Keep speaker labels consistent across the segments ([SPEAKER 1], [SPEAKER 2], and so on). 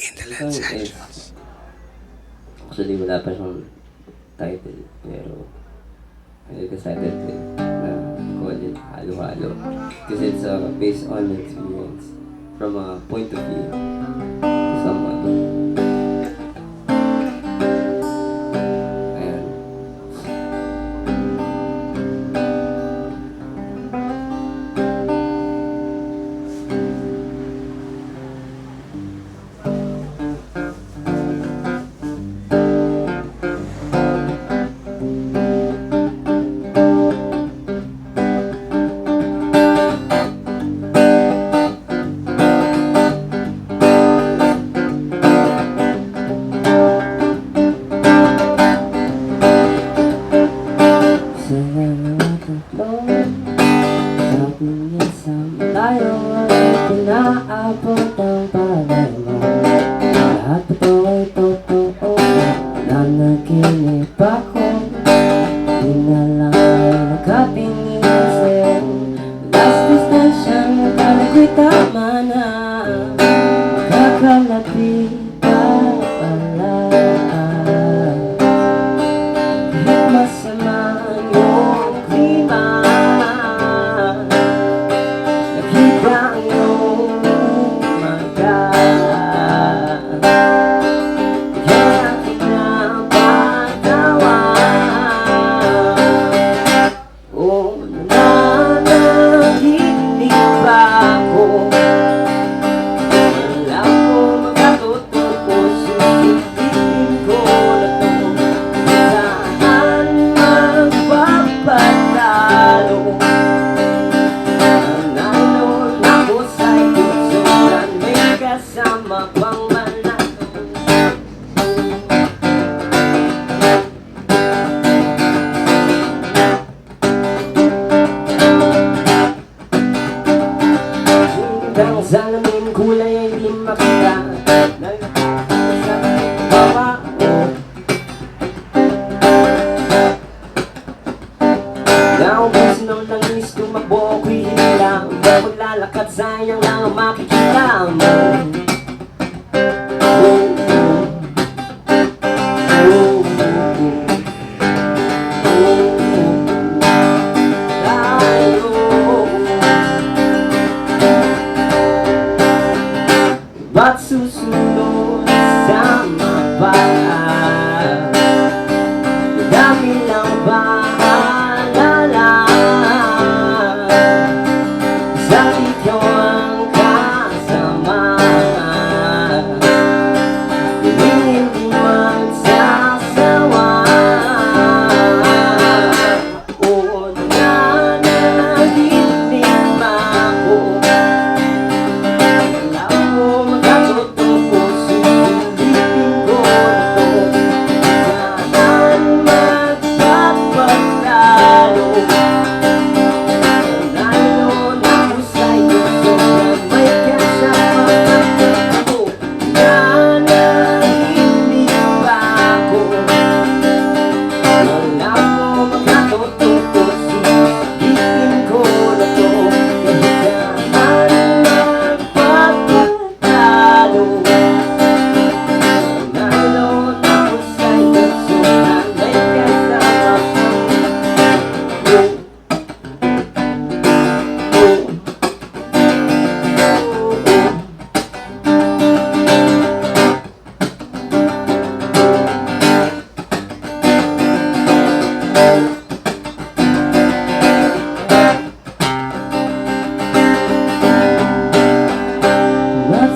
[SPEAKER 1] in the
[SPEAKER 2] Song
[SPEAKER 1] land
[SPEAKER 2] is, actually wala pa siyang title, pero I decided na call it Halo-Halo. Because it's based on experience from a point of view to someone. Ayan. Minsan tayo ay pinaabot ang palay mo. Lahat ito ay totoo, nanaginip ako. Di na lang ay nakatingin sa'yo. Last distansyang akala ko'y tama na, makakalapit ka pala. Kahit masama yung klima, ang salamin kulay ay di makita. Sa baba naubos ng langis, tumakbo ako'y hinilang. Maglalakad sayang lang ang makikita mo. Ba't susunod sa mapa? Dami lang ba alala? Sa ikaw ang kasama, hindi man sasawa. O nananaginip ako,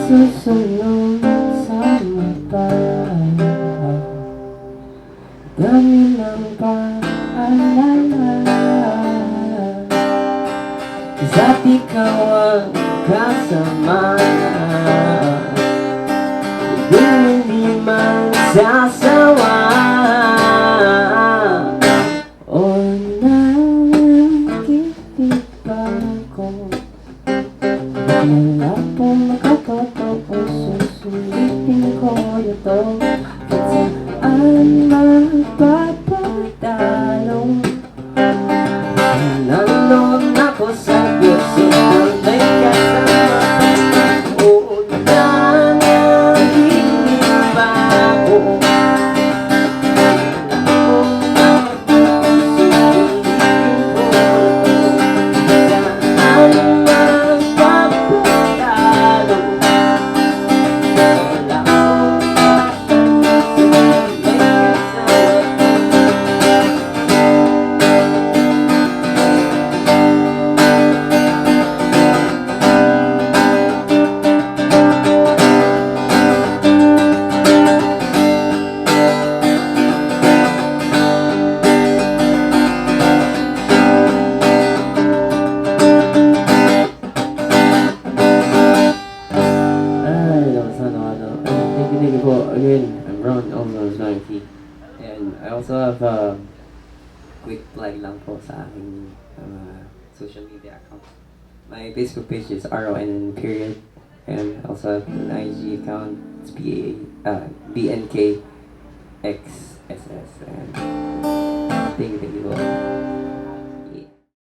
[SPEAKER 2] susunod sa mapa. Dami lang paalala, isa't ikaw ang kasama, hindi man sasawa. O nakikinig pa ako, wala po makakatapos, susulitin ko ito. Kahit saan magpapadalong, nandun ako sa puso ng may kasama. O nananaginip nakikinig po. Again, I'm Ron, almost 90. And I also have a quick plug lang po sa aking social media account. My Facebook page is RON period. And I also have an IG account. It's BNKXSS. And thank you.